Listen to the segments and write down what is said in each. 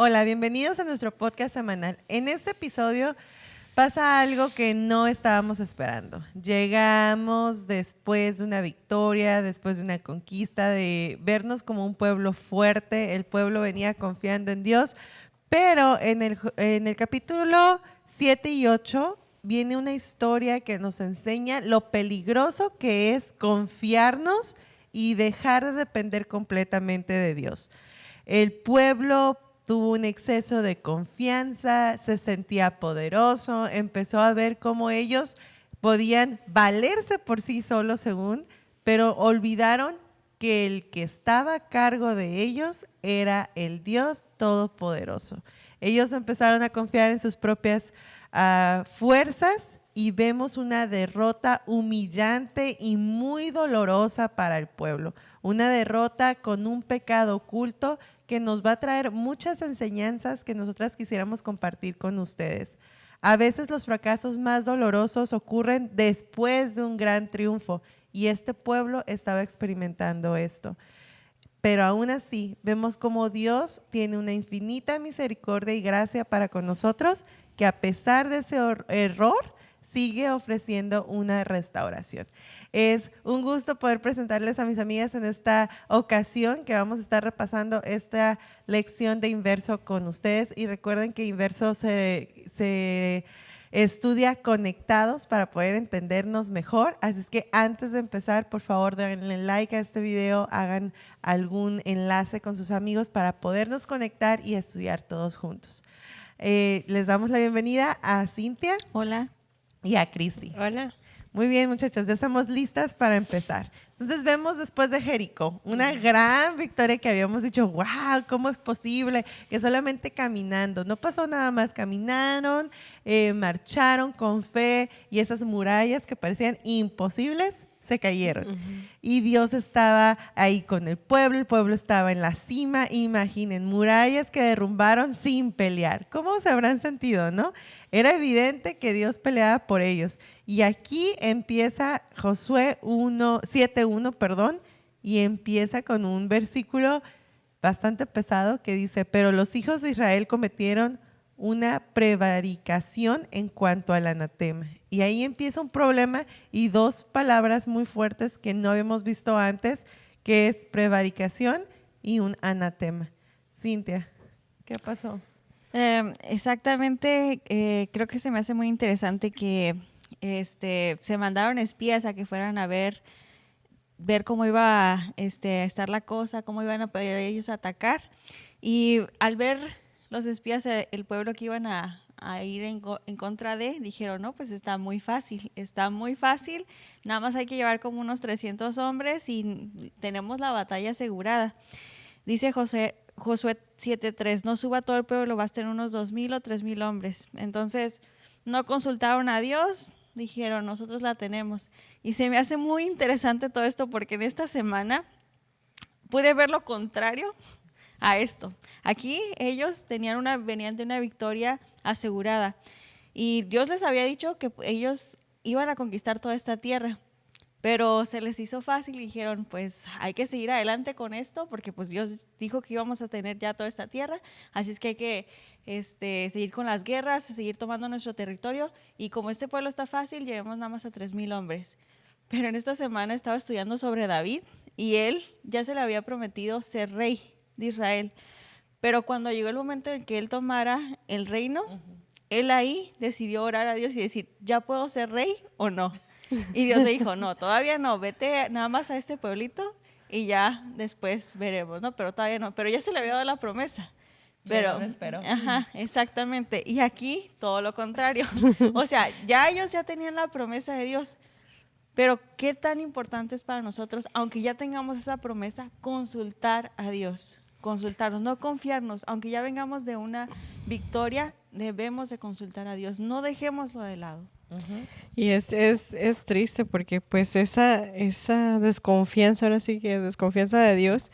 Hola, bienvenidos a nuestro podcast semanal. En este episodio pasa algo que no estábamos esperando. Llegamos después de una victoria, después de una conquista, de vernos como un pueblo fuerte. El pueblo venía confiando en Dios, pero en el capítulo 7 y 8 viene una historia que nos enseña lo peligroso que es confiarnos y dejar de depender completamente de Dios. El pueblo tuvo un exceso de confianza, se sentía poderoso, empezó a ver cómo ellos podían valerse por sí solos según, pero olvidaron que el que estaba a cargo de ellos era el Dios Todopoderoso. Ellos empezaron a confiar en sus propias fuerzas y vemos una derrota humillante y muy dolorosa para el pueblo. Una derrota con un pecado oculto que nos va a traer muchas enseñanzas que nosotras quisiéramos compartir con ustedes. A veces los fracasos más dolorosos ocurren después de un gran triunfo y este pueblo estaba experimentando esto. Pero aún así vemos como Dios tiene una infinita misericordia y gracia para con nosotros, que a pesar de ese error sigue ofreciendo una restauración. Es un gusto poder presentarles a mis amigas en esta ocasión que vamos a estar repasando esta lección de Inverso con ustedes. Y recuerden que Inverso se estudia conectados para poder entendernos mejor. Así es que antes de empezar, por favor, denle like a este video, hagan algún enlace con sus amigos para podernos conectar y estudiar todos juntos. Les damos la bienvenida a Cintia. Hola. Y a Cristi. Hola. Muy bien, muchachos, ya estamos listas para empezar. Entonces vemos después de Jericó una gran victoria que habíamos dicho, wow, ¿cómo es posible? Que solamente caminando, no pasó nada más, caminaron, marcharon con fe y esas murallas que parecían imposibles se cayeron. Y Dios estaba ahí con el pueblo estaba en la cima. Imaginen, murallas que derrumbaron sin pelear. ¿Cómo se habrán sentido, no? Era evidente que Dios peleaba por ellos. Y aquí empieza Josué 7:1, y empieza con un versículo bastante pesado que dice, pero los hijos de Israel cometieron una prevaricación en cuanto al anatema. Y ahí empieza un problema y dos palabras muy fuertes que no habíamos visto antes, que es prevaricación y un anatema. Cintia, ¿qué pasó? Exactamente, creo que se me hace muy interesante que se mandaron espías a que fueran a ver cómo iba a estar la cosa, cómo iban a poder ellos atacar. Y al ver los espías, el pueblo que iban a ir en contra de, dijeron, no, pues está muy fácil, nada más hay que llevar como unos 300 hombres y tenemos la batalla asegurada. Dice Josué 7:3, no suba todo el pueblo, basten unos 2,000 o 3,000 hombres. Entonces, no consultaron a Dios, dijeron, nosotros la tenemos. Y se me hace muy interesante todo esto porque en esta semana pude ver lo contrario a esto. Aquí ellos venían de una victoria asegurada y Dios les había dicho que ellos iban a conquistar toda esta tierra. Pero se les hizo fácil y dijeron, pues hay que seguir adelante con esto porque pues Dios dijo que íbamos a tener ya toda esta tierra, así es que hay que seguir con las guerras, seguir tomando nuestro territorio y como este pueblo está fácil, llevamos nada más a 3,000 hombres. Pero en esta semana estaba estudiando sobre David y él ya se le había prometido ser rey de Israel. Pero cuando llegó el momento en que él tomara el reino, él ahí decidió orar a Dios y decir, ¿ya puedo ser rey o no? Y Dios le dijo, no, todavía no, vete nada más a este pueblito y ya después veremos, ¿no? Pero todavía no, pero ya se le había dado la promesa. Pero, espero. Ajá, exactamente. Y aquí todo lo contrario. O sea, ya ellos ya tenían la promesa de Dios. Pero qué tan importante es para nosotros, aunque ya tengamos esa promesa, consultar a Dios, consultarnos, no confiarnos. Aunque ya vengamos de una victoria, debemos de consultar a Dios. No dejémoslo de lado. Y es triste porque pues esa desconfianza, ahora sí que desconfianza de Dios,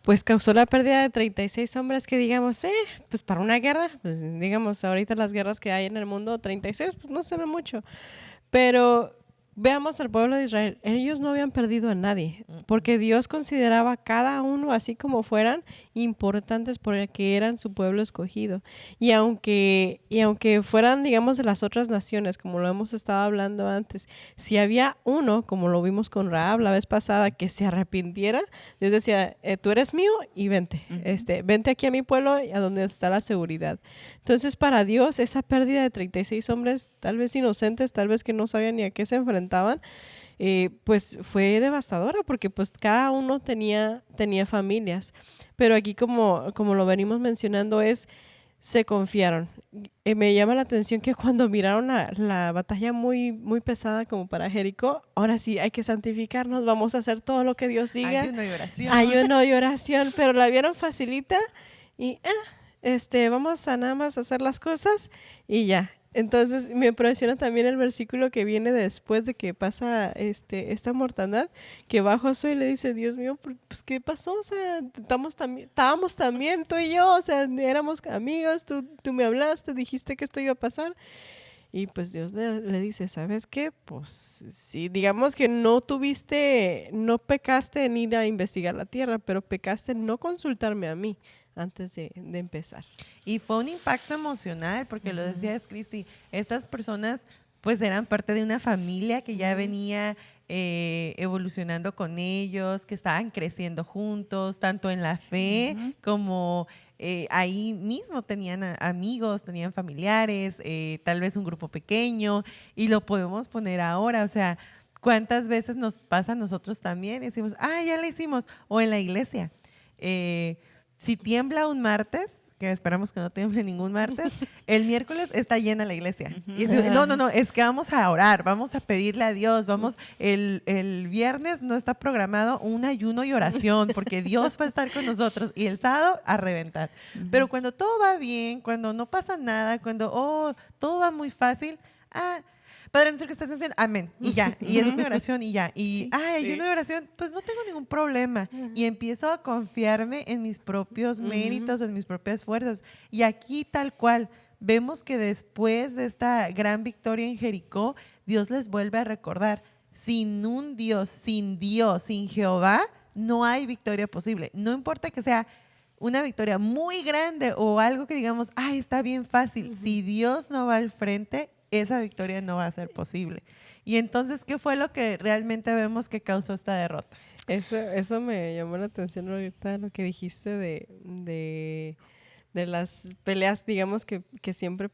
pues causó la pérdida de 36 hombres que digamos, pues para una guerra, pues digamos ahorita las guerras que hay en el mundo, 36 pues no será mucho, pero veamos al pueblo de Israel, ellos no habían perdido a nadie, porque Dios consideraba a cada uno, así como fueran, importantes porque eran su pueblo escogido. Y aunque fueran, digamos, de las otras naciones, como lo hemos estado hablando antes, si había uno, como lo vimos con Rahab la vez pasada, que se arrepintiera, Dios decía, tú eres mío y vente, vente aquí a mi pueblo, a donde está la seguridad. Entonces, para Dios, esa pérdida de 36 hombres, tal vez inocentes, tal vez que no sabían ni a qué se enfrentaban, pues fue devastadora, porque pues cada uno tenía familias. Pero aquí, como lo venimos mencionando, se confiaron. Me llama la atención que cuando miraron la batalla muy, muy pesada como para Jericó, ahora sí hay que santificarnos, vamos a hacer todo lo que Dios diga. Ayuno y oración. Ayuno y oración, pero la vieron facilita y vamos a nada más hacer las cosas y ya. Entonces me impresiona también el versículo que viene después de que pasa esta mortandad, que va Josué y le dice, Dios mío, pues ¿qué pasó? O sea, estábamos también tú y yo, o sea, éramos amigos, tú me hablaste, dijiste que esto iba a pasar. Y pues Dios le dice, ¿sabes qué? Pues sí, digamos que no pecaste en ir a investigar la tierra, pero pecaste en no consultarme a mí antes de empezar. Y fue un impacto emocional, porque lo decías, Cristi, estas personas pues eran parte de una familia que ya venía evolucionando con ellos, que estaban creciendo juntos, tanto en la fe como ahí mismo tenían amigos, tenían familiares, tal vez un grupo pequeño, y lo podemos poner ahora, o sea, ¿cuántas veces nos pasa a nosotros también? Y decimos, ya la hicimos, o en la iglesia. Si tiembla un martes, que esperamos que no tiemble ningún martes, el miércoles está llena la iglesia. Y decimos, no, es que vamos a orar, vamos a pedirle a Dios, el viernes no está programado un ayuno y oración, porque Dios va a estar con nosotros, y el sábado a reventar. Pero cuando todo va bien, cuando no pasa nada, cuando todo va muy fácil, Padre nuestro que estás en el cielo, amén, y ya, y esa es mi oración, y ya, y ayuno y oración, pues no tengo ningún problema, y empiezo a confiarme en mis propios méritos, en mis propias fuerzas, y aquí tal cual, vemos que después de esta gran victoria en Jericó, Dios les vuelve a recordar, sin un Dios, sin Jehová, no hay victoria posible, no importa que sea una victoria muy grande o algo que digamos, está bien fácil, si Dios no va al frente, esa victoria no va a ser posible. Y entonces, ¿qué fue lo que realmente vemos que causó esta derrota? Eso me llamó la atención ahorita, lo que dijiste de las peleas, digamos que siempre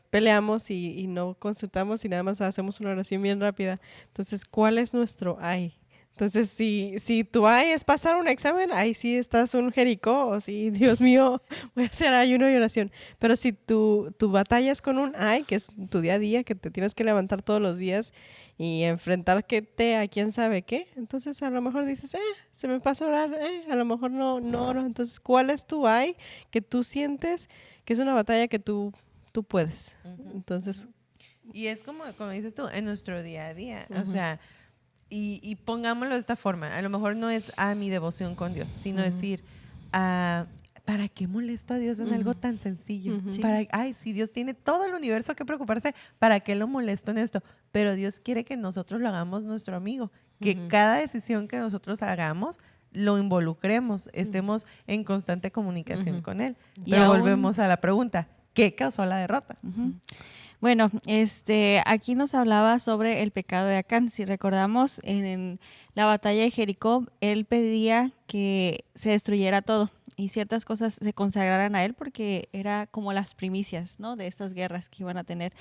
peleamos y no consultamos y nada más hacemos una oración bien rápida. Entonces, ¿cuál es nuestro ay? Entonces, si tu ay es pasar un examen, ahí sí estás un Jericó, o si, Dios mío, voy a hacer ayuno y oración. Pero si tu batalla es con un ay, que es tu día a día, que te tienes que levantar todos los días y enfrentarte a quién sabe qué, entonces a lo mejor dices, se me pasó a orar, a lo mejor no oro. Entonces, ¿cuál es tu ay que tú sientes que es una batalla que tú puedes? Entonces... Y es como dices tú, en nuestro día a día, o sea... Y pongámoslo de esta forma, a lo mejor no es mi devoción con Dios, sino decir, ¿para qué molesto a Dios en algo tan sencillo? Sí. Si Dios tiene todo el universo que preocuparse, ¿para qué lo molesto en esto? Pero Dios quiere que nosotros lo hagamos nuestro amigo, que cada decisión que nosotros hagamos lo involucremos, estemos en constante comunicación con Él. Y Pero aún... volvemos a la pregunta, ¿qué causó la derrota? Bueno, aquí nos hablaba sobre el pecado de Acán. Si recordamos, en la batalla de Jericó, él pedía que se destruyera todo y ciertas cosas se consagraran a él porque era como las primicias, ¿no?, de estas guerras que iban a tener.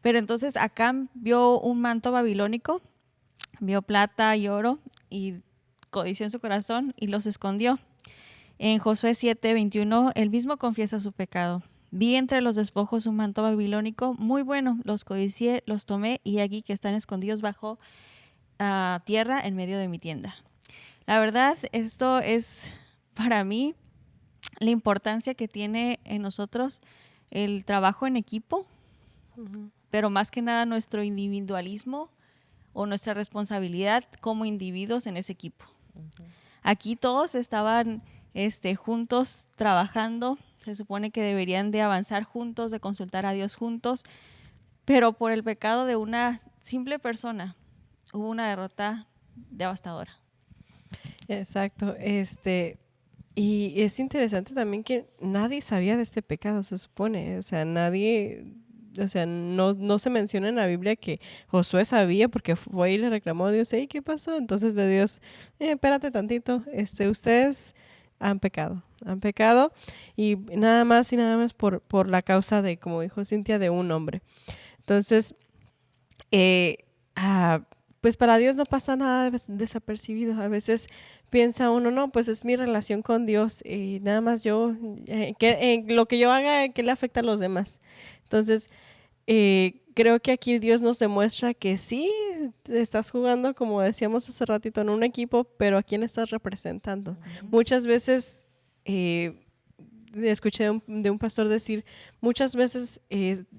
Pero entonces Acán vio un manto babilónico, vio plata y oro y codició en su corazón y los escondió. En Josué 7:21, él mismo confiesa su pecado. Vi entre los despojos un manto babilónico muy bueno, los codicié, los tomé y aquí que están escondidos bajo tierra en medio de mi tienda. La verdad, esto es para mí la importancia que tiene en nosotros el trabajo en equipo, pero más que nada nuestro individualismo o nuestra responsabilidad como individuos en ese equipo. Aquí todos estaban juntos trabajando. Se supone que deberían de avanzar juntos, de consultar a Dios juntos, pero por el pecado de una simple persona, hubo una derrota devastadora. Exacto. Y es interesante también que nadie sabía de este pecado, se supone. O sea, no se menciona en la Biblia que Josué sabía porque fue y le reclamó a Dios, hey, ¿qué pasó? Entonces le Dios, espérate tantito, ustedes han pecado y nada más por la causa de, como dijo Cintia, de un hombre. Entonces, eh, ah, pues para Dios no pasa nada desapercibido. A veces piensa uno, no, pues es mi relación con Dios y nada más lo que yo haga, ¿qué le afecta a los demás? Entonces, creo que aquí Dios nos demuestra que sí, estás jugando, como decíamos hace ratito, en un equipo, pero ¿a quién estás representando? Muchas veces, escuché de un pastor decir, muchas veces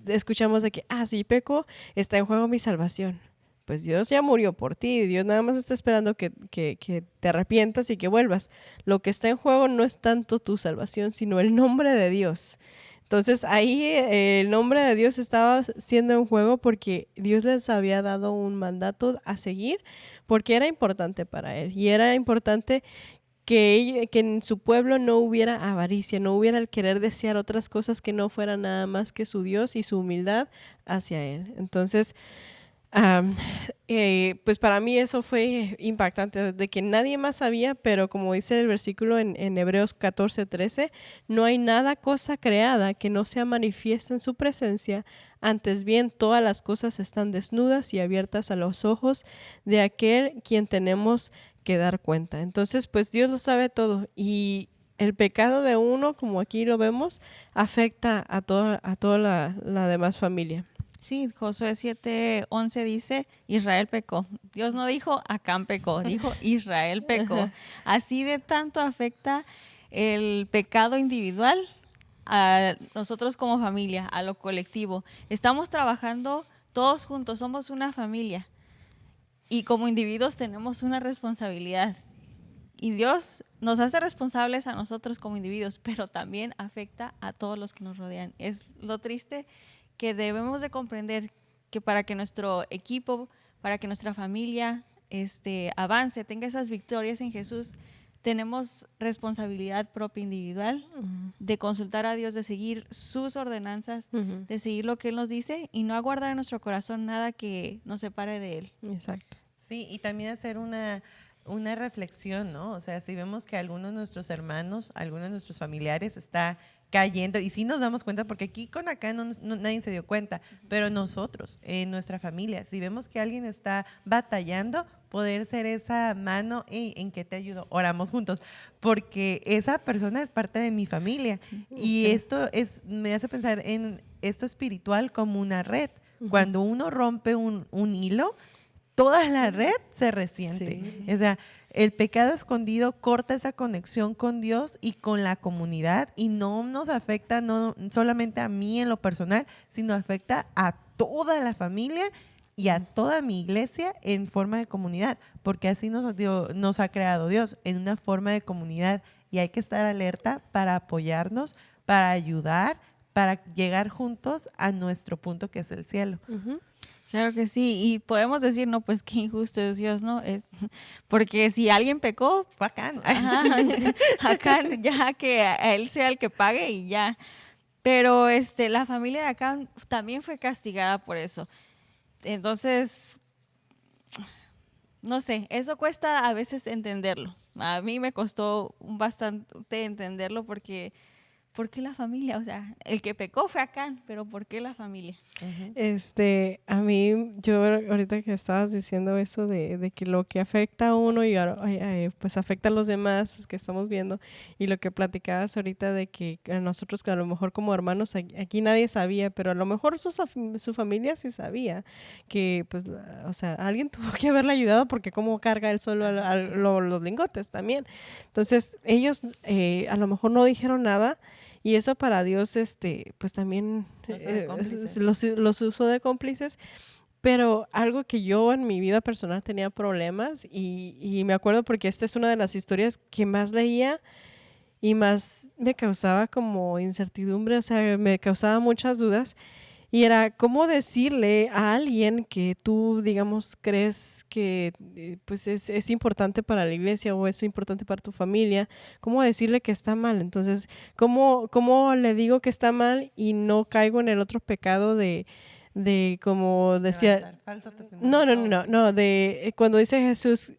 escuchamos de que, si peco, está en juego mi salvación. Pues Dios ya murió por ti, Dios nada más está esperando que te arrepientas y que vuelvas. Lo que está en juego no es tanto tu salvación, sino el nombre de Dios. Entonces ahí el nombre de Dios estaba siendo en juego porque Dios les había dado un mandato a seguir porque era importante para él y era importante que en su pueblo no hubiera avaricia, no hubiera el querer desear otras cosas que no fueran nada más que su Dios y su humildad hacia él. Entonces, pues para mí eso fue impactante, de que nadie más sabía, pero como dice el versículo en Hebreos 14:13, no hay nada cosa creada que no sea manifiesta en su presencia, antes bien todas las cosas están desnudas y abiertas a los ojos de aquel quien tenemos que dar cuenta. Entonces, pues Dios lo sabe todo y el pecado de uno, como aquí lo vemos, afecta a toda la demás familia. Sí, Josué 7:11 dice, Israel pecó. Dios no dijo, Acán pecó, dijo, Israel pecó. Así de tanto afecta el pecado individual a nosotros como familia, a lo colectivo. Estamos trabajando todos juntos, somos una familia. Y como individuos tenemos una responsabilidad. Y Dios nos hace responsables a nosotros como individuos, pero también afecta a todos los que nos rodean. Es lo triste que debemos de comprender que para que nuestro equipo, para que nuestra familia avance, tenga esas victorias en Jesús, tenemos responsabilidad propia individual de consultar a Dios, de seguir sus ordenanzas, de seguir lo que Él nos dice y no aguardar en nuestro corazón nada que nos separe de Él. Exacto. Sí, y también hacer una reflexión, ¿no? O sea, si vemos que algunos de nuestros hermanos, algunos de nuestros familiares está cayendo, y sí nos damos cuenta, porque aquí con acá nadie se dio cuenta, pero nosotros, en nuestra familia, si vemos que alguien está batallando, poder ser esa mano, ¿en qué te ayudo? Oramos juntos, porque esa persona es parte de mi familia. Sí. Y esto me hace pensar en esto espiritual como una red. Cuando uno rompe un hilo, toda la red se resiente. Sí. O sea, el pecado escondido corta esa conexión con Dios y con la comunidad y no nos afecta no solamente a mí en lo personal, sino afecta a toda la familia y a toda mi iglesia en forma de comunidad, porque así nos ha creado Dios en una forma de comunidad y hay que estar alerta para apoyarnos, para ayudar, para llegar juntos a nuestro punto que es el cielo. Claro que sí, y podemos decir, no, pues qué injusto es Dios, ¿no? Porque si alguien pecó, Acán. Acán, ya que a él sea el que pague y ya. Pero la familia de Acán también fue castigada por eso. Entonces, no sé, eso cuesta a veces entenderlo. A mí me costó bastante entenderlo porque ¿por qué la familia? O sea, el que pecó fue Acán, pero ¿por qué la familia? A mí, yo ahorita que estabas diciendo eso de que lo que afecta a uno y pues afecta a los demás que estamos viendo, y lo que platicabas ahorita de que nosotros que a lo mejor como hermanos aquí nadie sabía, pero a lo mejor su familia sí sabía que pues, o sea, alguien tuvo que haberle ayudado porque cómo carga él solo los lingotes también. Entonces ellos a lo mejor no dijeron nada. Y eso para Dios, pues también los usó de cómplices. Pero algo que yo en mi vida personal tenía problemas y me acuerdo porque esta es una de las historias que más leía y más me causaba como incertidumbre, o sea, me causaba muchas dudas. Y era cómo decirle a alguien que tú, digamos, crees que pues es importante para la iglesia o es importante para tu familia, cómo decirle que está mal. Entonces, ¿cómo le digo que está mal y no caigo en el otro pecado de como decía, Levantar falso testimonio. no, de cuando dice Jesús,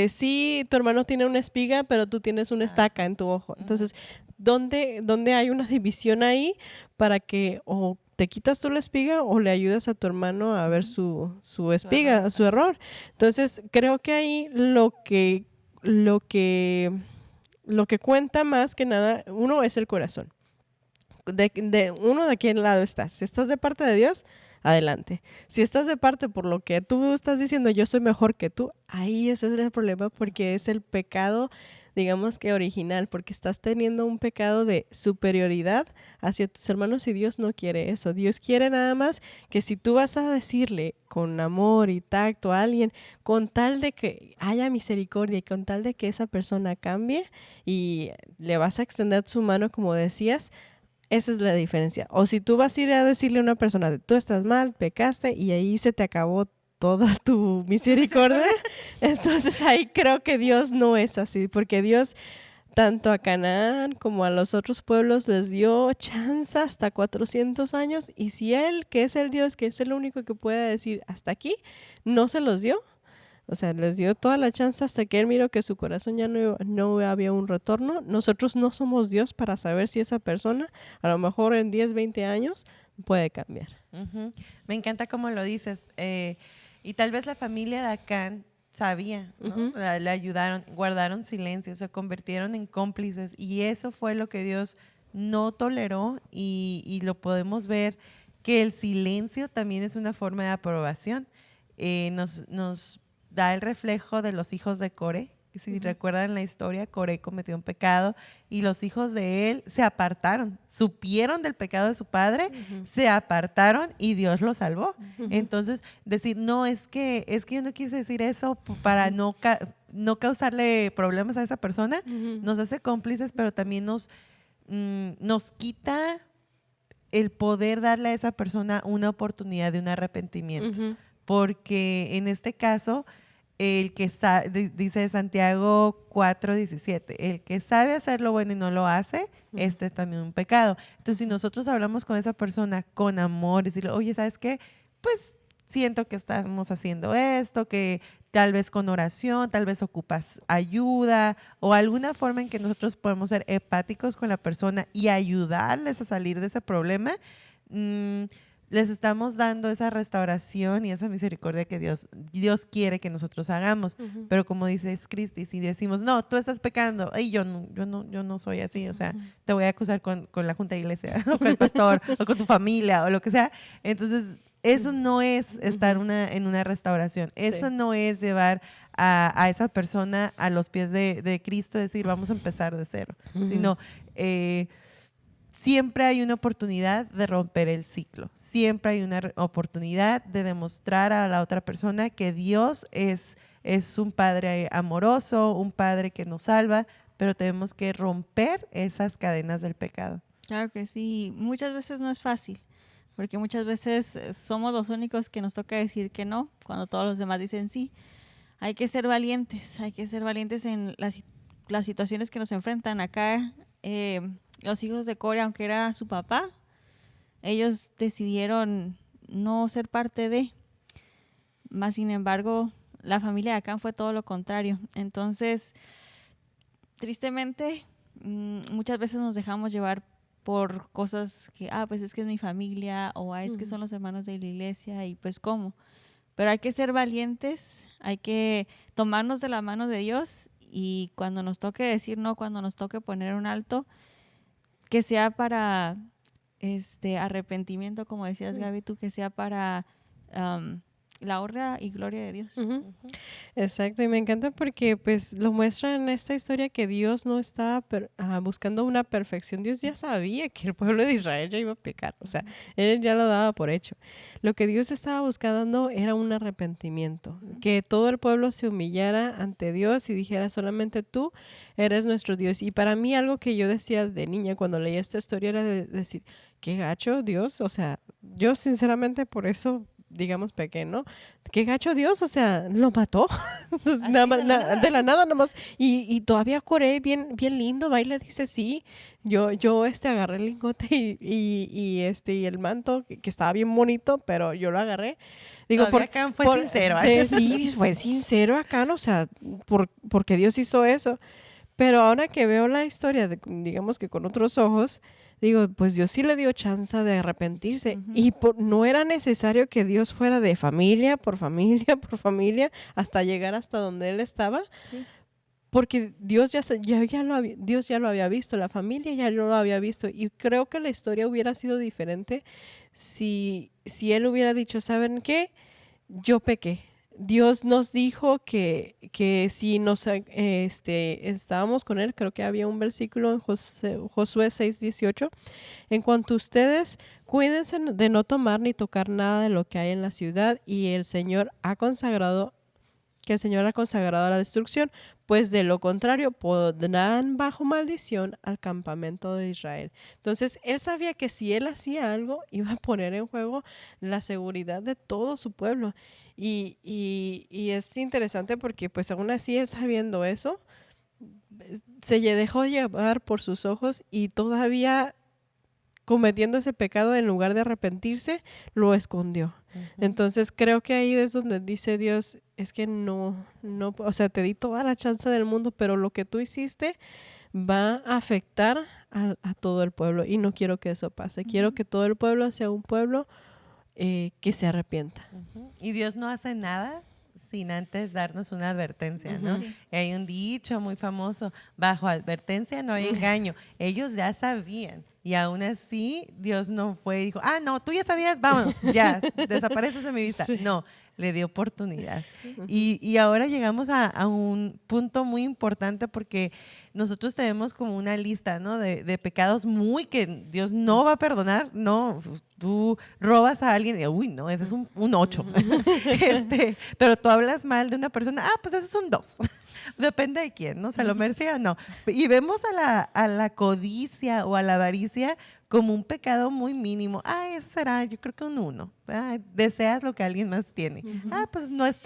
sí, tu hermano tiene una espiga, pero tú tienes una estaca en tu ojo. Entonces, ¿dónde hay una división ahí para que o te quitas tú la espiga o le ayudas a tu hermano a ver su espiga, error. su error? Entonces, creo que ahí lo que cuenta más que nada, uno es el corazón. De qué lado estás. Si estás de parte de Dios, adelante. Si estás de parte por lo que tú estás diciendo, yo soy mejor que tú, ahí ese es el problema porque es el pecado, digamos que original, porque estás teniendo un pecado de superioridad hacia tus hermanos y Dios no quiere eso. Dios quiere nada más que si tú vas a decirle con amor y tacto a alguien, con tal de que haya misericordia y con tal de que esa persona cambie y le vas a extender su mano como decías, esa es la diferencia. O si tú vas a ir a decirle a una persona, tú estás mal, pecaste y ahí se te acabó toda tu misericordia, entonces ahí creo que Dios no es así, porque Dios tanto a Canaán como a los otros pueblos les dio chance hasta 400 años y si Él, que es el Dios, que es el único que puede decir hasta aquí, no se los dio. O sea, les dio toda la chance hasta que él miró que su corazón ya no había un retorno. Nosotros no somos Dios para saber si esa persona, a lo mejor en 10, 20 años, puede cambiar. Ujú. Me encanta cómo lo dices. Y tal vez la familia de Acán sabía, ¿no? Ujú. Le ayudaron, guardaron silencio, se convirtieron en cómplices y eso fue lo que Dios no toleró y lo podemos ver que el silencio también es una forma de aprobación. Nos da el reflejo de los hijos de Core. Si recuerdan la historia, Core cometió un pecado y los hijos de él se apartaron, supieron del pecado de su padre, se apartaron y Dios los salvó. Entonces, decir, no, es que yo no quise decir eso para no causarle problemas a esa persona, nos hace cómplices, pero también nos quita el poder darle a esa persona una oportunidad de un arrepentimiento. Ujú. Porque en este caso, el que dice Santiago 4:17, el que sabe hacer lo bueno y no lo hace, este es también un pecado. Entonces, si nosotros hablamos con esa persona con amor, decirle, oye, ¿sabes qué? Pues siento que estamos haciendo esto, que tal vez con oración, tal vez ocupas ayuda o alguna forma en que nosotros podemos ser empáticos con la persona y ayudarles a salir de ese problema, les estamos dando esa restauración y esa misericordia que Dios quiere que nosotros hagamos. Pero como dices, Cristi, si decimos, no, tú estás pecando, y yo no soy así, o sea, te voy a acusar con la junta de iglesia, o con el pastor, o con tu familia, o lo que sea. Entonces, eso no es estar en una restauración. Eso no es llevar a esa persona a los pies de Cristo, decir, vamos a empezar de cero, sino siempre hay una oportunidad de romper el ciclo. Siempre hay una oportunidad de demostrar a la otra persona que Dios es un Padre amoroso, un Padre que nos salva, pero tenemos que romper esas cadenas del pecado. Claro que sí. Muchas veces no es fácil, porque muchas veces somos los únicos que nos toca decir que no, cuando todos los demás dicen sí. Hay que ser valientes en las situaciones que nos enfrentan. Acá, los hijos de Core, aunque era su papá, ellos decidieron no ser parte de. Más sin embargo, la familia de Acán fue todo lo contrario. Entonces, tristemente, muchas veces nos dejamos llevar por cosas que, pues es que es mi familia, o es que son los hermanos de la iglesia, y pues cómo. Pero hay que ser valientes, hay que tomarnos de la mano de Dios y cuando nos toque decir no, cuando nos toque poner un alto, que sea para arrepentimiento, como decías, Gaby, tú, que sea para la honra y gloria de Dios. Ujú. Exacto, y me encanta porque pues lo muestra en esta historia que Dios no estaba buscando una perfección. Dios ya sabía que el pueblo de Israel ya iba a pecar, o sea, Él ya lo daba por hecho. Lo que Dios estaba buscando era un arrepentimiento, que todo el pueblo se humillara ante Dios y dijera solamente tú eres nuestro Dios. Y para mí algo que yo decía de niña cuando leía esta historia era de decir, qué gacho Dios, o sea, yo sinceramente por eso digamos pequé, ¿no? Qué gacho Dios, o sea, lo mató. Entonces, Así nada más, de la nada. de la nada nomás. Y todavía Coré, bien, bien lindo, baila, dice sí. Yo agarré el lingote y el manto, que estaba bien bonito, pero yo lo agarré. Digo, Todavía Acán fue sincero. sí, fue sincero acá, ¿no? O sea, porque Dios hizo eso. Pero ahora que veo la historia, digamos que con otros ojos, digo, pues Dios sí le dio chance de arrepentirse. Ujú. Y no era necesario que Dios fuera de familia por familia por familia hasta llegar hasta donde él estaba, Sí. porque Dios Dios ya lo había visto, la familia ya lo había visto. Y creo que la historia hubiera sido diferente si él hubiera dicho, ¿saben qué? Yo pequé. Dios nos dijo que si estábamos con él, creo que había un versículo en Josué 6:18, en cuanto a ustedes, cuídense de no tomar ni tocar nada de lo que hay en la ciudad y el Señor ha consagrado a la destrucción, pues de lo contrario pondrán bajo maldición al campamento de Israel. Entonces, él sabía que si él hacía algo, iba a poner en juego la seguridad de todo su pueblo. Y es interesante porque, pues, aún así, él sabiendo eso, dejó llevar por sus ojos y todavía cometiendo ese pecado, en lugar de arrepentirse, lo escondió. Entonces creo que ahí es donde dice Dios, es que no, o sea, te di toda la chance del mundo, pero lo que tú hiciste va a afectar a todo el pueblo y no quiero que eso pase. Quiero que todo el pueblo sea un pueblo que se arrepienta. Y Dios no hace nada sin antes darnos una advertencia, ¿no? Sí. Hay un dicho muy famoso, bajo advertencia no hay engaño. Ellos ya sabían y aún así Dios no fue y dijo, no, tú ya sabías, vámonos, ya, desapareces de mi vista. Sí. No, le dio oportunidad. Sí. Y ahora llegamos a un punto muy importante porque nosotros tenemos como una lista, ¿no? De pecados muy que Dios no va a perdonar. No, tú robas a alguien y, uy, no, ese es un 8. Pero tú hablas mal de una persona, pues ese es un 2. Depende de quién, ¿no? ¿Se lo merecía o no? Y vemos a la codicia o a la avaricia como un pecado muy mínimo. Eso será, yo creo que un 1. Deseas lo que alguien más tiene. Pues no es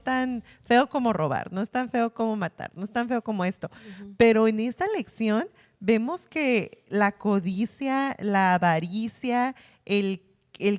tan feo como robar, no es tan feo como matar, no es tan feo como esto. Pero en esta lección vemos que la codicia, la avaricia, el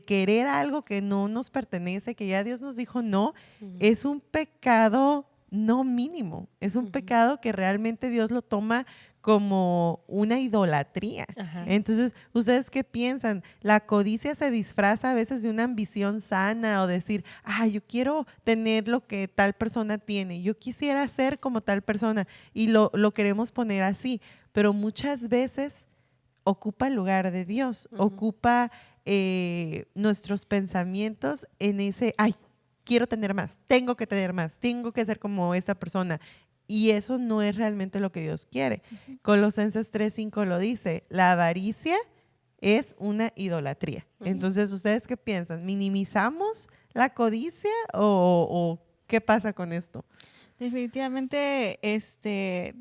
querer algo que no nos pertenece, que ya Dios nos dijo no, es un pecado no mínimo, es un pecado que realmente Dios lo toma como una idolatría. Ajá. Entonces, ¿ustedes qué piensan? La codicia se disfraza a veces de una ambición sana o decir, yo quiero tener lo que tal persona tiene, yo quisiera ser como tal persona y lo queremos poner así, pero muchas veces ocupa el lugar de Dios, ocupa nuestros pensamientos en ese, quiero tener más, tengo que tener más, tengo que ser como esta persona. Y eso no es realmente lo que Dios quiere. Colosenses 3:5 lo dice, la avaricia es una idolatría. Entonces, ¿ustedes qué piensan? ¿Minimizamos la codicia o qué pasa con esto? Definitivamente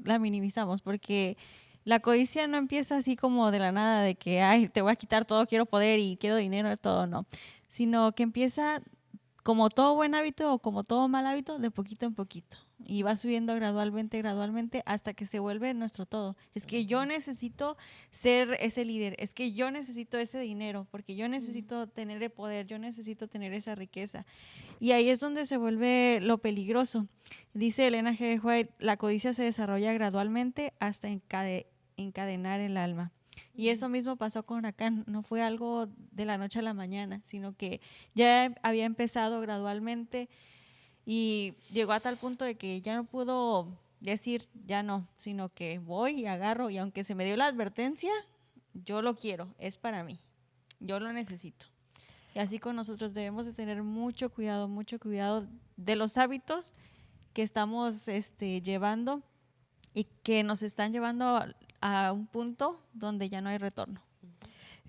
la minimizamos porque la codicia no empieza así como de la nada de que, te voy a quitar todo, quiero poder y quiero dinero, todo, no. Sino que empieza como todo buen hábito o como todo mal hábito, de poquito en poquito. Y va subiendo gradualmente, hasta que se vuelve nuestro todo. Es que yo necesito ser ese líder, es que yo necesito ese dinero, porque yo necesito tener el poder, yo necesito tener esa riqueza. Y ahí es donde se vuelve lo peligroso. Dice Elena G. White, la codicia se desarrolla gradualmente hasta encadenar el alma. Y eso mismo pasó con Acán, no fue algo de la noche a la mañana, sino que ya había empezado gradualmente y llegó a tal punto de que ya no pudo decir ya no, sino que voy y agarro y aunque se me dio la advertencia, yo lo quiero, es para mí, yo lo necesito. Y así con nosotros debemos de tener mucho cuidado de los hábitos que estamos llevando y que nos están llevando a un punto donde ya no hay retorno.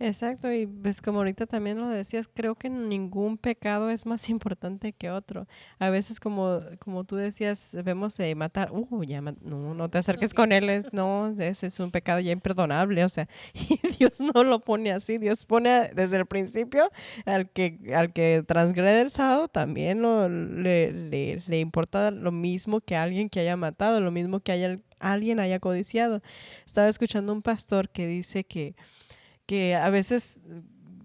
Exacto, y pues como ahorita también lo decías, creo que ningún pecado es más importante que otro. A veces como tú decías, vemos de matar, no te acerques con él, no, ese es un pecado ya imperdonable, o sea, y Dios no lo pone así, Dios pone desde el principio al que transgrede el sábado también le importa lo mismo que alguien que haya matado, lo mismo que alguien haya codiciado. Estaba escuchando un pastor que dice que a veces,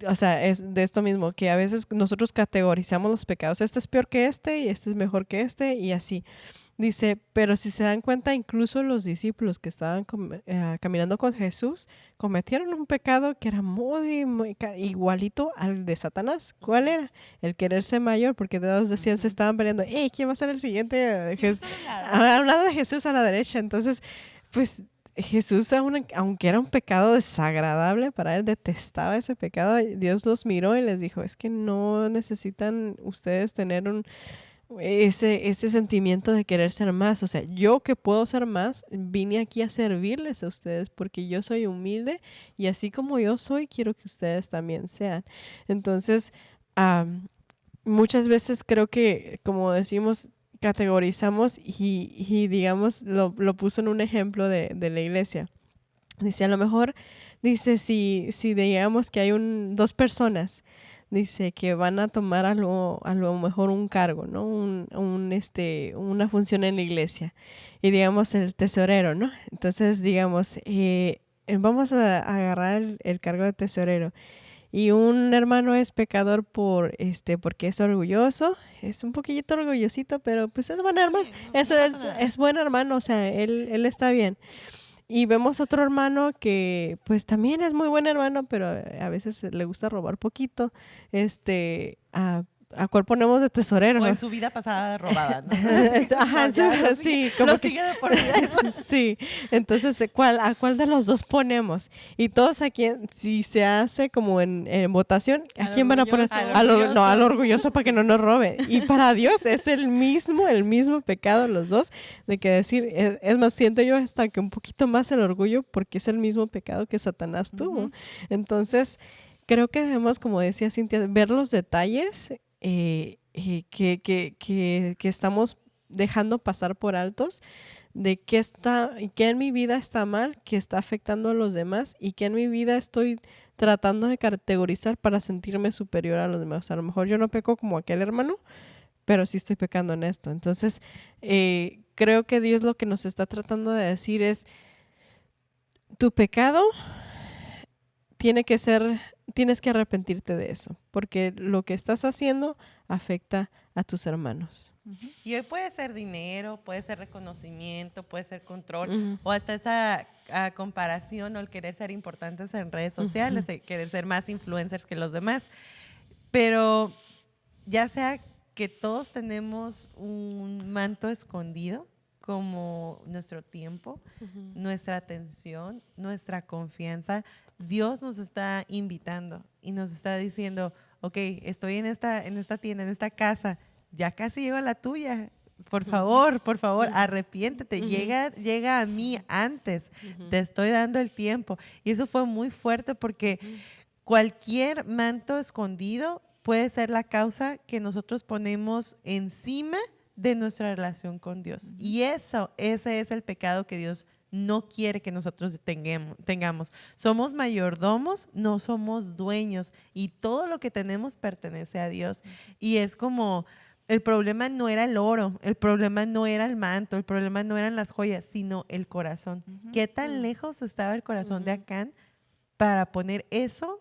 o sea, es de esto mismo, que a veces nosotros categorizamos los pecados. Este es peor que este y este es mejor que este y así. Dice, pero si se dan cuenta, incluso los discípulos que estaban caminando con Jesús cometieron un pecado que era muy igualito al de Satanás. ¿Cuál era? El quererse mayor, porque todos decían, se estaban peleando, ¿quién va a ser el siguiente? A un lado de Jesús, a la derecha. Entonces, pues Jesús, aunque era un pecado desagradable para él, detestaba ese pecado. Dios los miró y les dijo, es que no necesitan ustedes tener ese sentimiento de querer ser más. O sea, yo que puedo ser más, vine aquí a servirles a ustedes porque yo soy humilde y así como yo soy, quiero que ustedes también sean. Entonces, muchas veces creo que, como decimos, categorizamos y digamos, lo puso en un ejemplo de la iglesia. Dice, a lo mejor, dice, si digamos que hay dos personas, dice, que van a tomar a lo mejor un cargo, ¿no? Una función en la iglesia. Y digamos, el tesorero, ¿no? Entonces, digamos, vamos a agarrar el cargo de tesorero. Y un hermano es pecador porque es orgulloso, es un poquillito orgullosito, pero pues es buen hermano. Eso es buen hermano, o sea, él está bien. Y vemos otro hermano que pues también es muy buen hermano, pero a veces le gusta robar poquito. ¿A cuál ponemos de tesorero? O en su vida pasada robada, ¿no? Ajá, sí, como que sigue de por vida. sí. Entonces, ¿a cuál de los dos ponemos? Y todos aquí, si se hace como en votación, ¿a quién van a poner? Al orgulloso para que no nos robe. Y para Dios es el mismo pecado los dos, de que decir, es más, siento yo hasta que un poquito más el orgullo, porque es el mismo pecado que Satanás tuvo. Entonces, creo que debemos, como decía Cintia, ver los detalles que estamos dejando pasar por altos, de qué en mi vida está mal, que está afectando a los demás y que en mi vida estoy tratando de categorizar para sentirme superior a los demás. O sea, a lo mejor yo no peco como aquel hermano, pero sí estoy pecando en esto. Entonces, creo que Dios lo que nos está tratando de decir es, tu pecado tienes que arrepentirte de eso, porque lo que estás haciendo afecta a tus hermanos. Y hoy puede ser dinero, puede ser reconocimiento, puede ser control, o hasta esa comparación o el querer ser importantes en redes sociales, el querer ser más influencers que los demás. Pero ya sea que todos tenemos un manto escondido, como nuestro tiempo, nuestra atención, nuestra confianza, Dios nos está invitando y nos está diciendo, ok, estoy en esta tienda, en esta casa, ya casi llego a la tuya. Por favor, arrepiéntete, llega a mí antes, te estoy dando el tiempo. Y eso fue muy fuerte porque cualquier manto escondido puede ser la causa que nosotros ponemos encima de nuestra relación con Dios. Y ese es el pecado que Dios no quiere que nosotros tengamos. Somos mayordomos, no somos dueños, y todo lo que tenemos pertenece a Dios. Y es como, el problema no era el oro, el problema no era el manto, el problema no eran las joyas, sino el corazón. ¿Qué tan lejos estaba el corazón de Acán para poner eso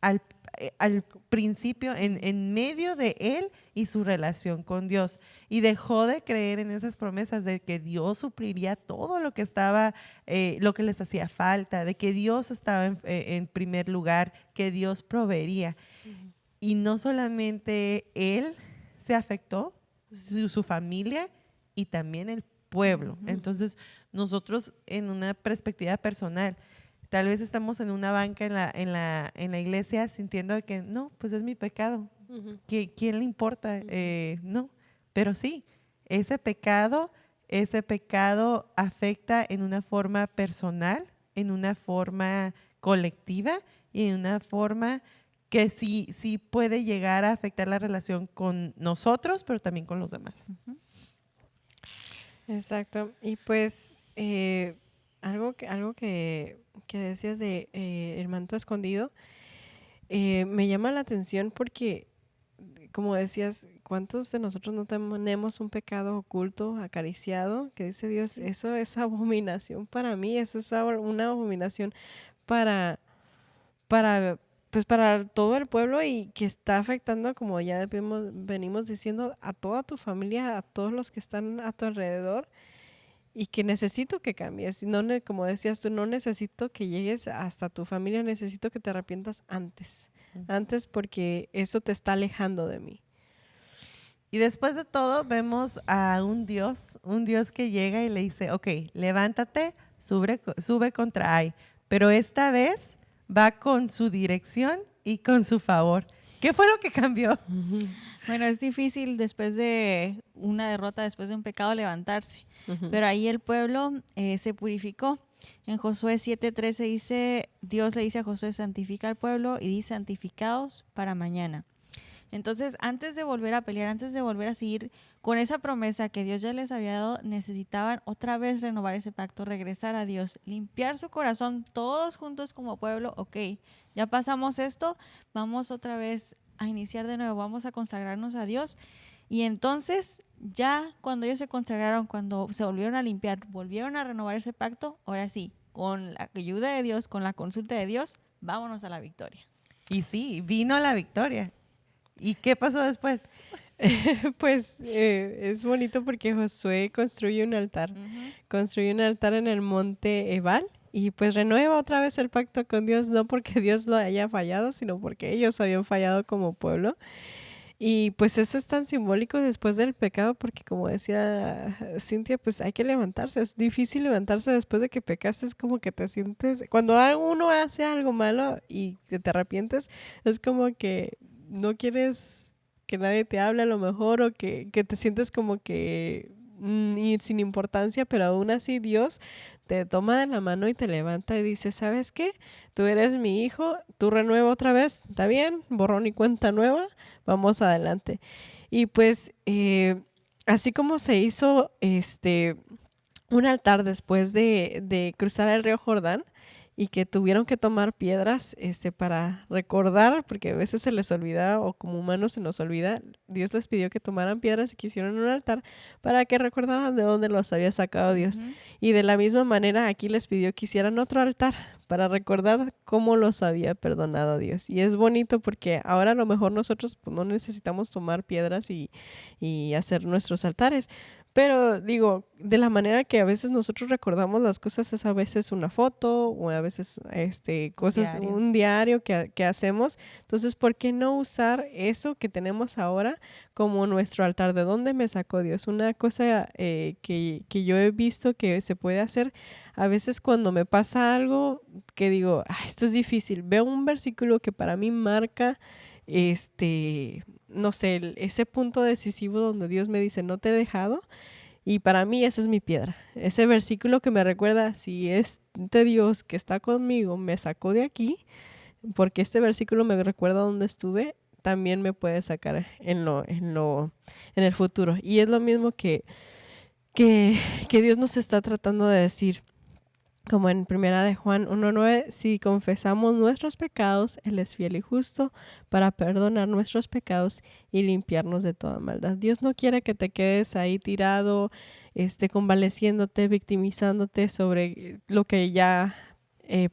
al principio, en medio de él y su relación con Dios? Y dejó de creer en esas promesas de que Dios supliría todo lo que estaba, lo que les hacía falta, de que Dios estaba en primer lugar, que Dios proveería. Y no solamente él se afectó, su familia y también el pueblo. Entonces, nosotros, en una perspectiva personal, tal vez estamos en una banca en la iglesia sintiendo de que no, pues es mi pecado. ¿Quién le importa? No, pero sí, ese pecado afecta en una forma personal, en una forma colectiva y en una forma que sí puede llegar a afectar la relación con nosotros, pero también con los demás. Exacto. Y pues algo que decías de el manto escondido, me llama la atención porque, como decías, ¿cuántos de nosotros no tenemos un pecado oculto, acariciado? Que dice Dios, eso es abominación para mí, eso es una abominación para, para, pues para todo el pueblo y que está afectando, como ya venimos diciendo, a toda tu familia, a todos los que están a tu alrededor. Y que necesito que cambies. No, como decías tú, no necesito que llegues hasta tu familia, necesito que te arrepientas antes. Antes porque eso te está alejando de mí. Y después de todo vemos a un Dios que llega y le dice, ok, levántate, sube contra Ai. Pero esta vez va con su dirección y con su favor. ¿Qué fue lo que cambió? Bueno, es difícil después de una derrota, después de un pecado, levantarse. Pero ahí el pueblo se purificó. En Josué 7:13 dice, Dios le dice a Josué, santifica al pueblo y dice, santificaos para mañana. Entonces, antes de volver a pelear, antes de volver a seguir con esa promesa que Dios ya les había dado, necesitaban otra vez renovar ese pacto, regresar a Dios, limpiar su corazón, todos juntos como pueblo. Ok, ya pasamos esto, vamos otra vez a iniciar de nuevo, vamos a consagrarnos a Dios. Y entonces, ya cuando ellos se consagraron, cuando se volvieron a limpiar, volvieron a renovar ese pacto, ahora sí, con la ayuda de Dios, con la consulta de Dios, vámonos a la victoria. Y sí, vino la victoria. ¿Y qué pasó después? Pues es bonito porque Josué construye un altar. Construye un altar en el monte Ebal y pues renueva otra vez el pacto con Dios, no porque Dios lo haya fallado, sino porque ellos habían fallado como pueblo. Y pues eso es tan simbólico después del pecado porque como decía Cintia, pues hay que levantarse. Es difícil levantarse después de que pecaste, es como que te sientes, cuando uno hace algo malo y que te arrepientes, es como que no quieres que nadie te hable a lo mejor o que te sientes como que sin importancia, pero aún así Dios te toma de la mano y te levanta y dice, ¿sabes qué? Tú eres mi hijo, tú renueva otra vez, ¿está bien? Borrón y cuenta nueva, vamos adelante. Y pues así como se hizo un altar después de cruzar el río Jordán y que tuvieron que tomar piedras para recordar, porque a veces se les olvida o como humanos se nos olvida, Dios les pidió que tomaran piedras y que hicieran un altar para que recordaran de dónde los había sacado Dios. Y de la misma manera aquí les pidió que hicieran otro altar para recordar cómo los había perdonado Dios. Y es bonito porque ahora a lo mejor nosotros pues, no necesitamos tomar piedras y hacer nuestros altares. Pero digo, de la manera que a veces nosotros recordamos las cosas es a veces una foto o a veces cosas, un diario que hacemos. Entonces, ¿por qué no usar eso que tenemos ahora como nuestro altar? ¿De dónde me sacó Dios? Una cosa que yo he visto que se puede hacer a veces cuando me pasa algo que digo, esto es difícil. Veo un versículo que para mí marca no sé, ese punto decisivo donde Dios me dice, no te he dejado, y para mí esa es mi piedra. Ese versículo que me recuerda, si este Dios que está conmigo me sacó de aquí, porque este versículo me recuerda dónde estuve, también me puede sacar en el futuro. Y es lo mismo que Dios nos está tratando de decir. Como en primera de Juan 1:9, si confesamos nuestros pecados, Él es fiel y justo para perdonar nuestros pecados y limpiarnos de toda maldad. Dios no quiere que te quedes ahí tirado, convaleciéndote, victimizándote sobre lo que ya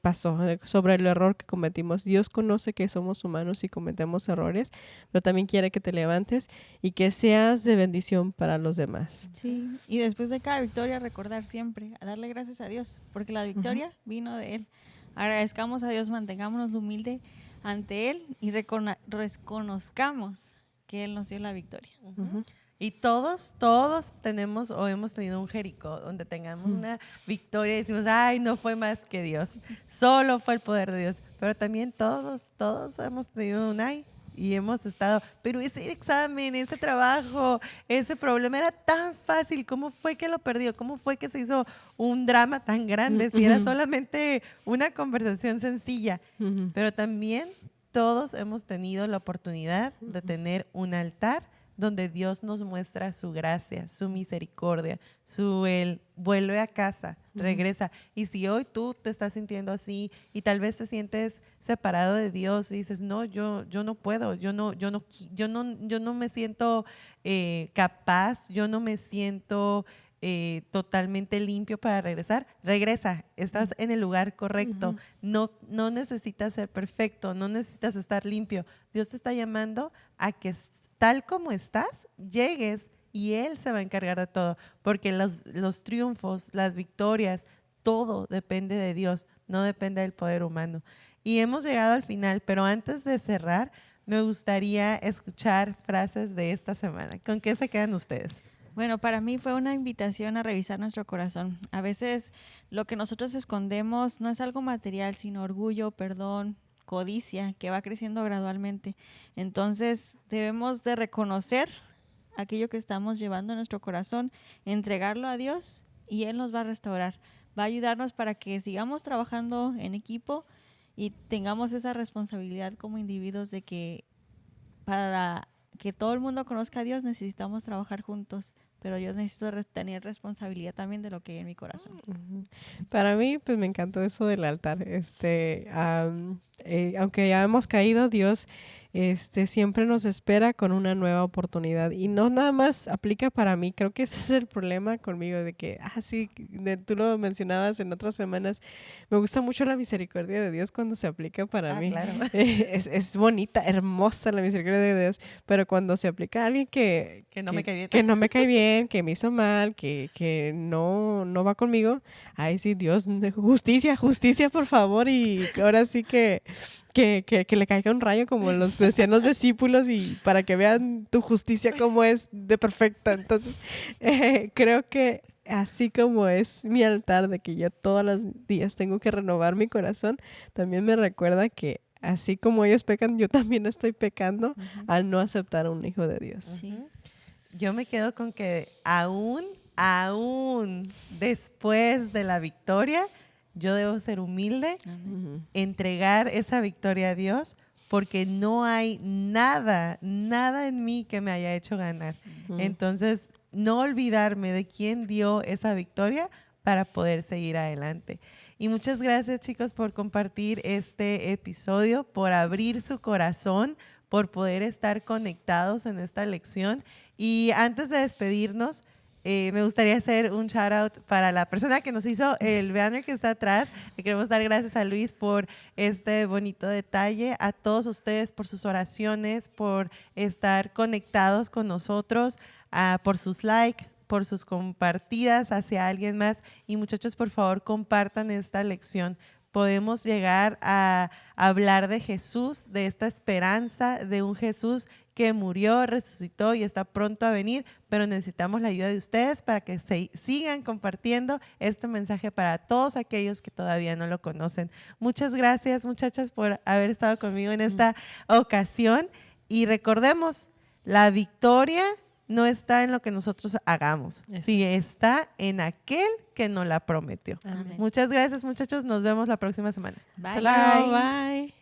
pasó, sobre el error que cometimos. Dios conoce que somos humanos y cometemos errores, pero también quiere que te levantes y que seas de bendición para los demás. Sí, y después de cada victoria recordar siempre, a darle gracias a Dios, porque la victoria vino de Él. Agradezcamos a Dios, mantengámonos humilde ante Él y reconozcamos que Él nos dio la victoria. Y todos tenemos o hemos tenido un Jericó donde tengamos una victoria y decimos, ay, no fue más que Dios, solo fue el poder de Dios. Pero también todos hemos tenido un ay y hemos estado, pero ese examen, ese trabajo, ese problema era tan fácil, ¿cómo fue que lo perdió? ¿Cómo fue que se hizo un drama tan grande si era solamente una conversación sencilla? Pero también todos hemos tenido la oportunidad de tener un altar donde Dios nos muestra su gracia, su misericordia, él vuelve a casa, regresa. Y si hoy tú te estás sintiendo así y tal vez te sientes separado de Dios y dices, no, yo no puedo, yo no me siento capaz, yo no me siento totalmente limpio para regresar, regresa, estás en el lugar correcto, no necesitas ser perfecto, no necesitas estar limpio. Dios te está llamando a que tal como estás, llegues y Él se va a encargar de todo, porque los triunfos, las victorias, todo depende de Dios, no depende del poder humano. Y hemos llegado al final, pero antes de cerrar, me gustaría escuchar frases de esta semana. ¿Con qué se quedan ustedes? Bueno, para mí fue una invitación a revisar nuestro corazón. A veces lo que nosotros escondemos no es algo material, sino orgullo, perdón, codicia, que va creciendo gradualmente. Entonces debemos de reconocer aquello que estamos llevando en nuestro corazón, entregarlo a Dios y Él nos va a restaurar. Va a ayudarnos para que sigamos trabajando en equipo y tengamos esa responsabilidad como individuos de que para que todo el mundo conozca a Dios necesitamos trabajar juntos, pero yo necesito tener responsabilidad también de lo que hay en mi corazón. Para mí, pues me encantó eso del altar. Aunque ya hemos caído, Dios siempre nos espera con una nueva oportunidad. Y no nada más aplica para mí. Creo que ese es el problema conmigo, de que, sí, tú lo mencionabas en otras semanas. Me gusta mucho la misericordia de Dios cuando se aplica para mí. Claro. Es bonita, hermosa la misericordia de Dios, pero cuando se aplica a alguien que no me cae bien. Que no me cae bien, que me hizo mal, que no va conmigo, ay sí, Dios, justicia, por favor, y ahora sí que le caiga un rayo como los decían los discípulos y para que vean tu justicia como es de perfecta. Entonces, creo que así como es mi altar de que yo todos los días tengo que renovar mi corazón, también me recuerda que así como ellos pecan, yo también estoy pecando al no aceptar a un hijo de Dios. Sí. Yo me quedo con que aún después de la victoria, yo debo ser humilde, entregar esa victoria a Dios, porque no hay nada en mí que me haya hecho ganar. Entonces, no olvidarme de quién dio esa victoria para poder seguir adelante. Y muchas gracias, chicos, por compartir este episodio, por abrir su corazón, por poder estar conectados en esta lección. Y antes de despedirnos, me gustaría hacer un shout out para la persona que nos hizo el banner que está atrás. Le queremos dar gracias a Luis por este bonito detalle, a todos ustedes por sus oraciones, por estar conectados con nosotros, por sus likes, por sus compartidas hacia alguien más. Y muchachos, por favor, compartan esta lección. Podemos llegar a hablar de Jesús, de esta esperanza, de un Jesús que murió, resucitó y está pronto a venir, pero necesitamos la ayuda de ustedes para que sigan compartiendo este mensaje para todos aquellos que todavía no lo conocen. Muchas gracias, muchachas, por haber estado conmigo en esta ocasión y recordemos, la victoria no está en lo que nosotros hagamos, sí está en aquel que nos la prometió. Amén. Muchas gracias, muchachos. Nos vemos la próxima semana. Bye. Bye.